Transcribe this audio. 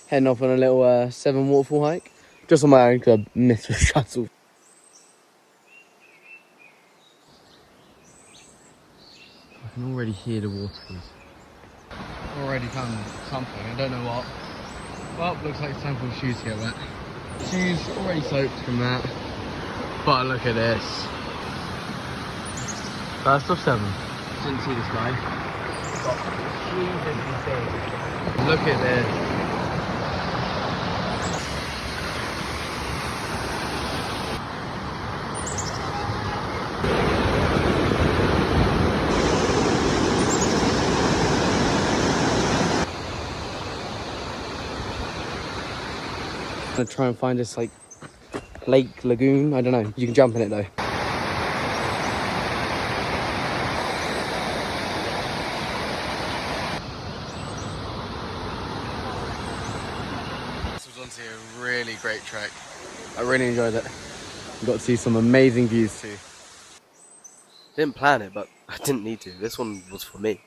heading off on a little 7 waterfall hike. Just on my own because I missed the shuttle. I can already hear the waterfalls. Already found something, I don't know what. Well, looks like it's time for the shoes to get wet. Shoes already soaked from that. But look at this. First of 7. Didn't see this guy. Look at this. I'm gonna try and find this like lake lagoon. I don't know. You can jump in it though. This was honestly a really great trek. I really enjoyed it. Got to see some amazing views too. Didn't plan it, but I didn't need to. This one was for me.